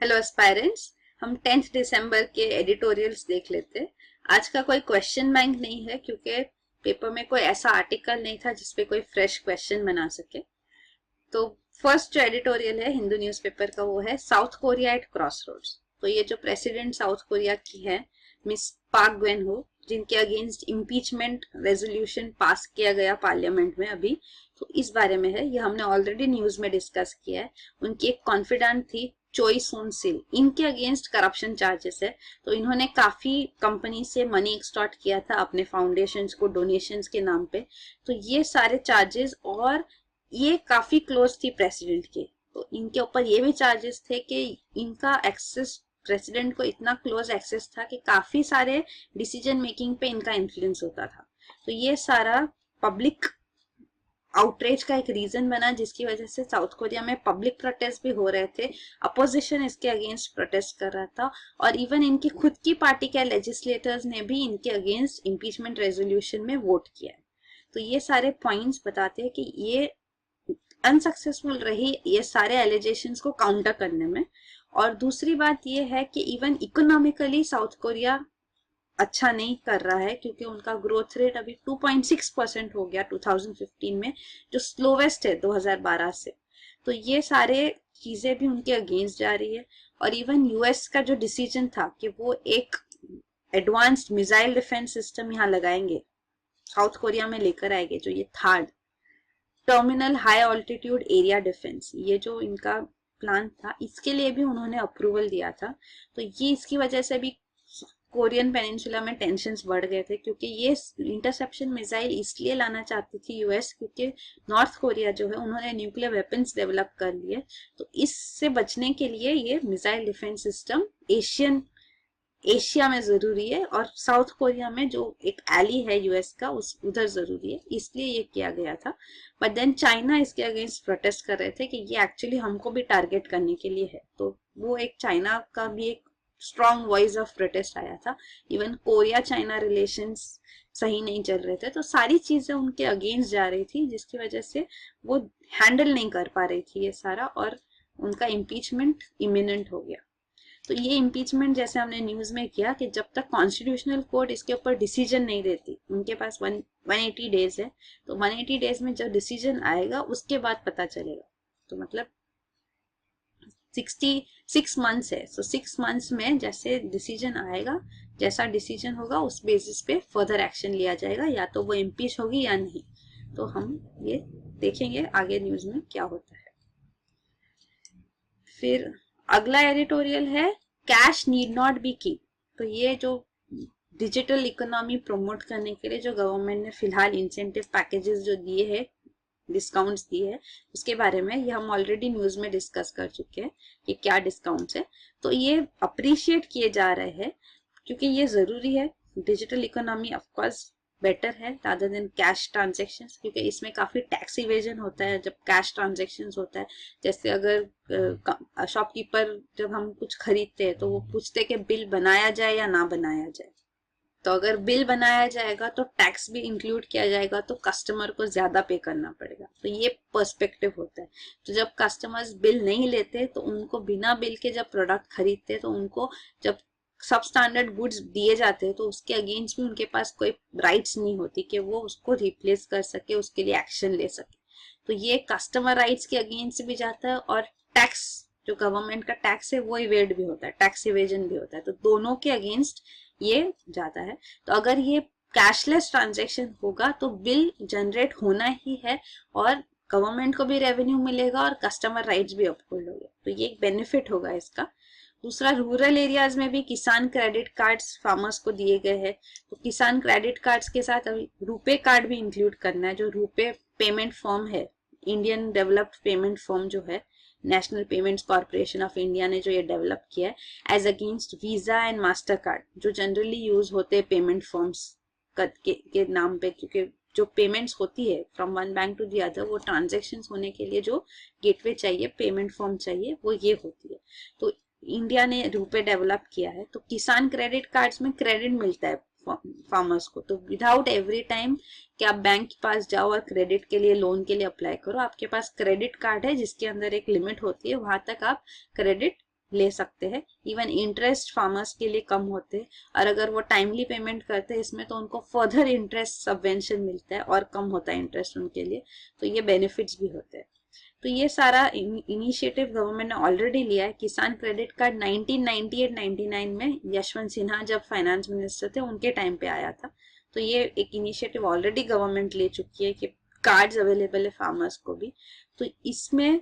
Hello aspirants. हम 10th दिसंबर के editorials देख लेते हैं। आज का कोई क्वेश्चन बैंक नहीं है क्योंकि पेपर में कोई ऐसा आर्टिकल नहीं था जिसपे कोई फ्रेश क्वेश्चन बना सके। तो फर्स्ट जो एडिटोरियल है हिंदू न्यूज़पेपर का वो है South Korea at crossroads. तो ये जो प्रेसिडेंट साउथ कोरिया की है मिस पाक ग्वेन हो, जिनके अगेंस्ट इम्पीचमेंट रेजोल्यूशन पास किया गया पार्लियामेंट में अभी, तो इस बारे में है। ये हमने ऑलरेडी न्यूज में डिस्कस किया है। उनकी एक कॉन्फिडेंट थी चोई सोन सिल, इनके अगेंस्ट करप्शन चार्जेस है। तो इन्होंने काफी कंपनी से मनी एक्सटॉर्ट किया था अपने फाउंडेशंस को डोनेशंस के नाम पे। तो ये सारे चार्जेस, और ये काफी क्लोज थी प्रेसिडेंट के, तो इनके ऊपर ये भी चार्जेस थे कि इनका एक्सेस, प्रेसिडेंट को इतना क्लोज एक्सेस था कि काफी सारे डिसीजन मेकिंग पे इनका इन्फ्लुएंस होता था। तो ये सारा पब्लिक आउटरीच का एक रीजन बना जिसकी वजह से साउथ कोरिया में पब्लिक प्रोटेस्ट भी हो रहे थे। अपोजिशन इसके अगेंस्ट प्रोटेस्ट कर रहा था, और इवन इनकी खुद की पार्टी के लेजिस्लेटर्स ने भी इनके अगेंस्ट इम्पीचमेंट रेजोल्यूशन में वोट किया है। तो ये सारे पॉइंट्स बताते हैं कि ये अनसक्सेसफुल रही ये सारे एलिगेशंस को काउंटर करने में। और दूसरी बात ये है कि इवन इकोनॉमिकली साउथ कोरिया अच्छा नहीं कर रहा है, क्योंकि उनका ग्रोथ रेट अभी 2.6% हो गया 2015 में, जो स्लोवेस्ट है 2012 से। तो ये सारे चीजें भी उनके अगेंस्ट जा रही है। और इवन यूएस का जो डिसीजन था कि वो एक एडवांस्ड मिसाइल डिफेंस सिस्टम यहाँ लगाएंगे, साउथ कोरिया में लेकर आएंगे, जो ये third terminal high altitude area defence, ये जो इनका प्लान था, इसके लिए भी उन्होंने अप्रूवल दिया था। तो ये इसकी वजह से भी कोरियन पेनिनसुला में टेंशन्स बढ़ गए थे, क्योंकि ये इंटरसेप्शन मिसाइल इसलिए लाना चाहती थी यूएस, क्योंकि नॉर्थ कोरिया जो है उन्होंने न्यूक्लियर वेपन्स डेवलप कर लिए। तो इससे बचने के लिए ये मिसाइल डिफेंस सिस्टम एशिया में जरूरी है, और साउथ कोरिया में जो एक एली है यूएस का उस उधर जरूरी है, इसलिए ये किया गया था। बट देन चाइना इसके अगेंस्ट प्रोटेस्ट कर रहे थे कि ये एक्चुअली हमको भी टारगेट करने के लिए है। तो वो एक चाइना का भी एक स्ट्रॉन्ग वॉइस ऑफ प्रोटेस्ट आया था। इवन कोरिया चाइना रिलेशंस सही नहीं चल रहे थे, तो सारी चीजें उनके अगेंस्ट जा रही थी, जिसकी वजह से वो हैंडल नहीं कर पा रही थी ये सारा, और उनका इम्पीचमेंट इमिनेंट हो गया। तो ये इम्पीचमेंट जैसे हमने न्यूज में किया कि जब तक कॉन्स्टिट्यूशनल कोर्ट इसके ऊपर डिसीजन नहीं देती, उनके पास 180 डेज है, तो 180 डेज में जब डिसीजन आएगा उसके बाद पता चलेगा। तो मतलब 66 मंथ्स है। सो 6 मंथ्स में जैसे डिसीजन आएगा, जैसा डिसीजन होगा उस बेसिस पे फर्दर एक्शन लिया जाएगा, या तो वो इम्पीच होगी या नहीं। तो हम ये देखेंगे आगे न्यूज में क्या होता है। फिर अगला एडिटोरियल है cash need not be king. तो ये जो डिजिटल इकोनॉमी प्रमोट करने के लिए जो गवर्नमेंट ने फिलहाल इंसेंटिव पैकेजेस जो दिए हैं, डिस्काउंट्स दिए हैं, उसके बारे में ये हम ऑलरेडी न्यूज में डिस्कस कर चुके हैं कि क्या डिस्काउंट्स है। तो ये अप्रिशिएट किए जा रहे हैं क्योंकि ये जरूरी है। Digital economy of course better है रादर देन कैश ट्रांजेक्शन, क्योंकि इसमें काफी टैक्स इवेजन होता है जब कैश ट्रांजेक्शन होता है। जैसे अगर शॉपकीपर जब हम कुछ खरीदते हैं तो वो पूछते कि बिल बनाया जाए या ना बनाया जाए। तो अगर बिल बनाया जाएगा तो टैक्स भी इंक्लूड किया जाएगा, तो कस्टमर को ज्यादा पे करना पड़ेगा। तो ये पर्सपेक्टिव होता है। तो जब कस्टमर्स बिल नहीं लेते तो उनको बिना बिल के जब प्रोडक्ट खरीदते तो उनको जब सब स्टैंडर्ड गुड्स दिए जाते हैं तो उसके अगेंस्ट भी उनके पास कोई राइट्स नहीं होती कि वो उसको रिप्लेस कर सके, उसके लिए एक्शन ले सके। तो ये कस्टमर राइट्स के अगेंस्ट भी जाता है, और टैक्स जो गवर्नमेंट का टैक्स है वो इवेड भी होता है, टैक्स इवेजन भी होता है। तो दोनों के अगेंस्ट ये जाता है। तो अगर ये कैशलेस ट्रांजेक्शन होगा तो बिल जनरेट होना ही है, और गवर्नमेंट को भी रेवेन्यू मिलेगा और कस्टमर राइट्स भी अपहोल्ड होंगे। तो ये एक बेनिफिट होगा इसका। दूसरा, रूरल एरियाज में भी किसान क्रेडिट कार्ड्स फार्मर्स को दिए गए हैं। तो किसान क्रेडिट कार्ड्स के साथ अभी रुपे कार्ड भी इंक्लूड करना है। जो रुपे पेमेंट फॉर्म है, इंडियन डेवलप्ड पेमेंट फॉर्म जो है, National Payments Corporation of India ने जो ये डेवलप किया है as against Visa and MasterCard, जो जनरली यूज होते हैं पेमेंट फॉर्म्स के नाम पे, क्योंकि जो पेमेंट्स होती है from one bank to the other, वो ट्रांजेक्शन होने के लिए जो गेटवे चाहिए, पेमेंट फॉर्म चाहिए, वो ये होती है। तो इंडिया ने रुपे डेवलप किया है। तो किसान क्रेडिट कार्ड्स में क्रेडिट मिलता है फार्मर्स को। तो विदाउट एवरी टाइम कि आप बैंक के पास जाओ और क्रेडिट के लिए, लोन के लिए अप्लाई करो, आपके पास क्रेडिट कार्ड है जिसके अंदर एक लिमिट होती है, वहां तक आप क्रेडिट ले सकते हैं। इवन इंटरेस्ट फार्मर्स के लिए कम होते हैं, और अगर वो टाइमली पेमेंट करते हैं इसमें तो उनको फर्दर इंटरेस्ट सबवेंशन मिलता है और कम होता है इंटरेस्ट उनके लिए, तो ये बेनिफिट्स भी होते हैं। तो ये सारा इनिशिएटिव गवर्नमेंट ने ऑलरेडी लिया है। किसान क्रेडिट कार्ड 1998-99 में यशवंत सिन्हा जब फाइनेंस मिनिस्टर थे उनके टाइम पे आया था। तो ये एक इनिशिएटिव ऑलरेडी गवर्नमेंट ले चुकी है कि कार्ड्स अवेलेबल है फार्मर्स को भी। तो इसमें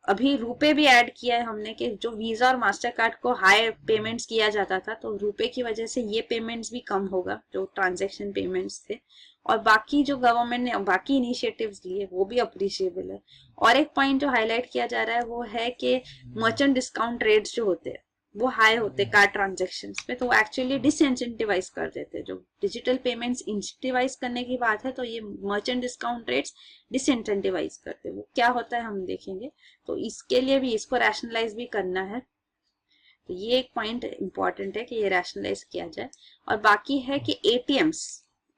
अभी रुपए भी ऐड किया है हमने, कि जो वीजा और मास्टर कार्ड को हाई पेमेंट्स किया जाता था, तो रुपए की वजह से ये पेमेंट्स भी कम होगा, जो ट्रांजैक्शन पेमेंट्स थे। और बाकी जो गवर्नमेंट ने बाकी इनिशिएटिव्स लिए वो भी अप्रिशिएबल है। और एक पॉइंट जो हाईलाइट किया जा रहा है वो है कि मर्चेंट डिस्काउंट रेट्स जो होते हैं वो हाई होते कार्ड ट्रांजेक्शन पे, तो एक्चुअली डिसइंसेंटिवाइज कर देते हैं। जो डिजिटल पेमेंट्स इंसेंटिवाइज करने की बात है, तो ये मर्चेंट डिस्काउंट रेट्स डिसइंसेंटिवाइज करते हैं। वो क्या होता है हम देखेंगे, तो इसके लिए भी इसको रैशनलाइज भी करना है। तो ये एक पॉइंट इंपॉर्टेंट है कि ये रैशनलाइज किया जाए। और बाकी है कि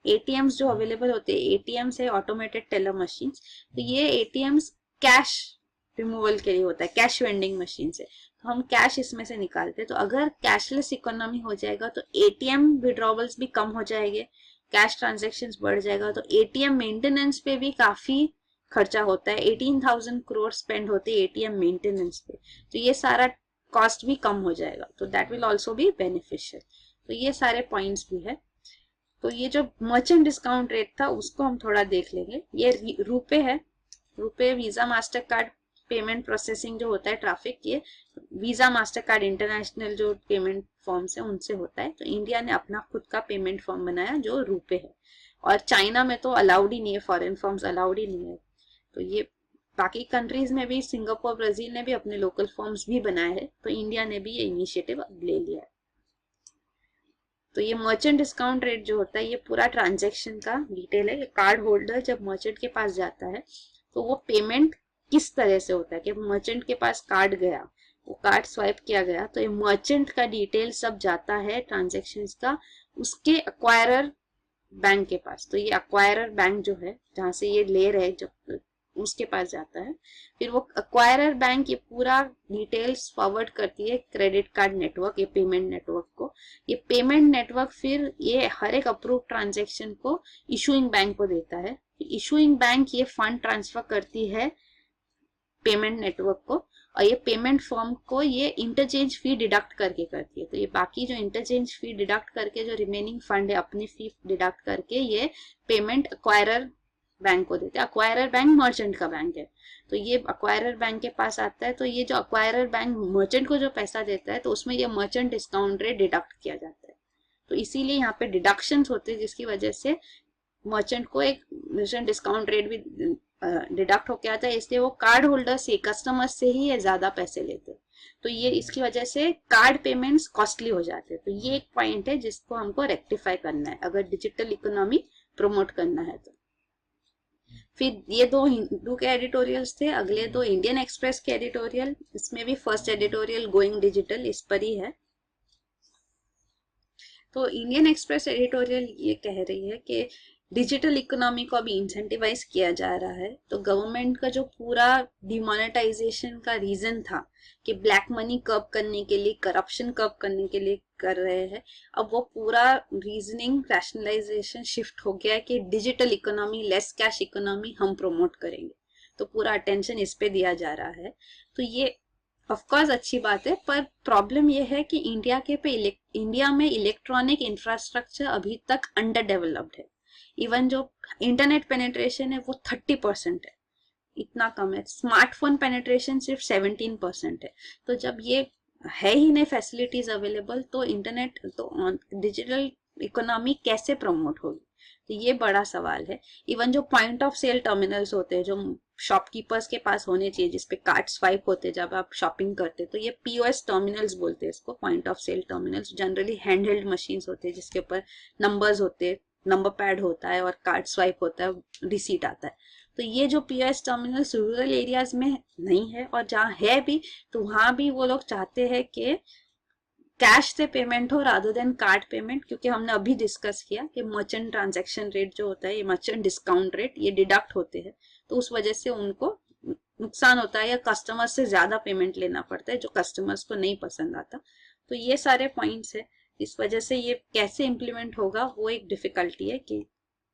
एटीएम्स जो अवेलेबल होते हैं, एटीएम्स है ऑटोमेटेड टेलर मशीन, तो ये एटीएम्स कैश रिमूवल के लिए होता है, कैश वेंडिंग मशीन से। तो हम कैश इसमें से निकालते हैं। तो अगर कैशलेस इकोनॉमी हो जाएगा तो एटीएम विड्रॉवल्स भी कम हो जाएंगे, कैश ट्रांजेक्शन्स बढ़ जाएगा। तो एटीएम मेंटेनेंस पे भी काफी खर्चा होता है, 18,000 करोड़ स्पेंड होते हैं एटीएम मेंटेनेंस पे। तो ये सारा कॉस्ट भी कम हो जाएगा, तो that will also be beneficial. तो ये सारे पॉइंट्स भी है। तो ये जो मर्चेंट डिस्काउंट रेट था उसको हम थोड़ा देख लेंगे। ये रुपए है, रुपए visa master card payment processing जो होता है ट्रैफिक, ये वीजा मास्टर कार्ड इंटरनेशनल जो पेमेंट फॉर्म्स है उनसे होता है। तो इंडिया ने अपना खुद का पेमेंट फॉर्म बनाया जो रुपए है, और चाइना में तो अलाउड ही नहीं है, फॉरेन फॉर्म्स अलाउड ही नहीं है। तो ये बाकी कंट्रीज में भी, सिंगापुर ब्राजील ने भी अपने लोकल फॉर्म्स भी बनाए हैं, तो इंडिया ने भी ये इनिशिएटिव ले लिया है। तो ये मर्चेंट डिस्काउंट रेट जो होता है ये पूरा ट्रांजैक्शन का डिटेल है। कार्ड होल्डर जब मर्चेंट के पास जाता है तो वो पेमेंट किस तरह से होता है, कि मर्चेंट के पास कार्ड गया, वो कार्ड स्वाइप किया गया, तो ये मर्चेंट का डिटेल सब जाता है ट्रांजैक्शंस का उसके एक्वायरर बैंक के पास। तो ये एक्वायरर बैंक जो है जहां से ये ले रहे जब उसके पास जाता है, फिर वो एक्वायरर बैंक ये पूरा डिटेल्स फॉरवर्ड करती है क्रेडिट कार्ड नेटवर्क, ये पेमेंट नेटवर्क को। ये पेमेंट नेटवर्क फिर ये हर एक अप्रूव ट्रांजैक्शन को इशूइंग बैंक को देता है। इशूइंग बैंक ये फंड ट्रांसफर करती है पेमेंट नेटवर्क को, और ये पेमेंट फर्म को ये इंटरचेंज फी डिडक्ट करके करती है। तो ये बाकी जो इंटरचेंज फी डिडक्ट करके जो रिमेनिंग फंड है अपनी फी डिडक्ट करके ये पेमेंट एक्वायरर बैंक को देते हैं। एक्वायरर बैंक मर्चेंट का बैंक है, तो ये एक्वायरर बैंक के पास आता है। तो ये जो एक्वायरर बैंक मर्चेंट को जो पैसा देता है तो उसमें ये मर्चेंट डिस्काउंट रेट डिडक्ट किया जाता है। तो इसीलिए यहाँ पे डिडक्शंस होते हैं, जिसकी वजह से मर्चेंट को एक मर्चेंट डिस्काउंट रेट भी डिडक्ट होके आता है, इसलिए वो कार्ड होल्डर से, कस्टमर से ही ये ज्यादा पैसे लेते हैं। तो ये इसकी वजह से कार्ड पेमेंट्स कॉस्टली हो जाते हैं। तो ये एक पॉइंट है जिसको हमको रेक्टिफाई करना है अगर डिजिटल इकोनॉमी प्रमोट करना है तो। फिर ये दो हिंदू के एडिटोरियल्स थे, अगले दो इंडियन एक्सप्रेस के एडिटोरियल। इसमें भी फर्स्ट एडिटोरियल गोइंग डिजिटल इस पर ही है। तो इंडियन एक्सप्रेस एडिटोरियल ये कह रही है कि डिजिटल इकोनॉमी को अभी इंसेंटिवाइज किया जा रहा है। तो गवर्नमेंट का जो पूरा डिमोनेटाइजेशन का रीजन था कि ब्लैक मनी कर्ब करने के लिए, करप्शन कर्ब करने के लिए कर रहे हैं, अब वो पूरा रीजनिंग रैशनलाइजेशन शिफ्ट हो गया है कि digital economy, less cash economy हम प्रमोट करेंगे। तो पूरा अटेंशन इस पे दिया जा रहा है। तो ये ऑफकोर्स अच्छी बात है, पर प्रॉब्लम ये है कि इंडिया में इलेक्ट्रॉनिक इंफ्रास्ट्रक्चर अभी तक अंडर डेवलप्ड है। इवन जो इंटरनेट पेनिट्रेशन है वो 30% है, इतना कम है। स्मार्टफोन पेनिट्रेशन सिर्फ 17% है। तो जब ये है ही नहीं फैसिलिटीज अवेलेबल, तो इंटरनेट, तो डिजिटल इकोनॉमी कैसे प्रमोट होगी, तो ये बड़ा सवाल है। इवन जो पॉइंट ऑफ सेल टर्मिनल्स होते हैं जो शॉपकीपर्स के पास होने चाहिए, जिसपे कार्ड स्वाइप होते हैं जब आप शॉपिंग करते हैं, तो ये पीओएस टर्मिनल्स बोलते हैं इसको, point of sale terminals. Generally handheld machines होते हैं जिसके ऊपर नंबर्स होते हैं, नंबर पैड होता है और कार्ड स्वाइप होता है, रिसीट आता है। तो ये जो पीओएस टर्मिनल्स रूरल एरियाज में नहीं है, और जहाँ है भी तो वहां भी वो लोग चाहते हैं कि कैश से पेमेंट हो रादर देन कार्ड पेमेंट, क्योंकि हमने अभी डिस्कस किया कि मर्चेंट ट्रांजैक्शन रेट जो होता है, ये मर्चेंट डिस्काउंट रेट, ये डिडक्ट होते हैं, तो उस वजह से उनको नुकसान होता है या कस्टमर से ज्यादा पेमेंट लेना पड़ता है जो कस्टमर्स को नहीं पसंद आता। तो ये सारे पॉइंट्स है, इस वजह से ये कैसे इम्प्लीमेंट होगा वो एक डिफिकल्टी है कि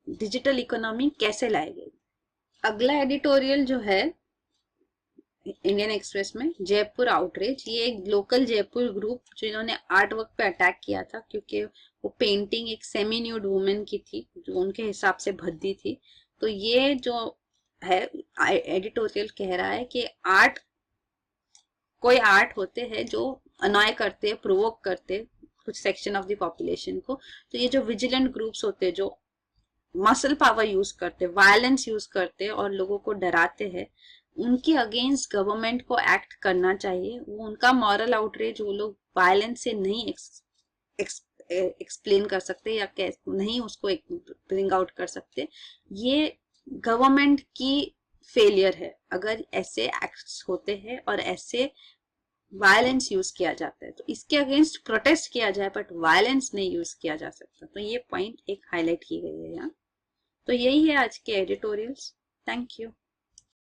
डिजिटल इकोनॉमी कैसे लाएगी। अगला एडिटोरियल जो है इंडियन एक्सप्रेस में, जयपुर आउटरीच, ये एक लोकल जयपुर ग्रुप जिन्होंने आर्ट वर्क पे अटैक किया था क्योंकि वो पेंटिंग एक सेमी न्यूड वुमेन की थी जो उनके हिसाब से भद्दी थी। तो ये जो है एडिटोरियल कह रहा है कि कोई आर्ट होते हैं जो अनॉय करते हैं, प्रोवोक करते हैं कुछ सेक्शन ऑफ द पॉपुलेशन को। तो ये जो विजिलेंट ग्रुप्स होते हैं जो मसल पावर यूज करते, वायलेंस यूज करते और लोगों को डराते हैं, उनके अगेंस्ट गवर्नमेंट को एक्ट करना चाहिए। वो उनका मॉरल आउटरीच वो लोग वायलेंस से नहीं एक्सप्लेन कर सकते या नहीं उसको ब्रिंग आउट कर सकते। ये गवर्नमेंट की फेलियर है अगर ऐसे एक्ट्स होते हैं और ऐसे वायलेंस यूज किया जाता है। तो इसके अगेंस्ट प्रोटेस्ट किया जाए बट वायलेंस नहीं यूज किया जा सकता। तो ये पॉइंट एक हाईलाइट की गई है यहाँ। तो यही है आज के एडिटोरियल्स। Thank you.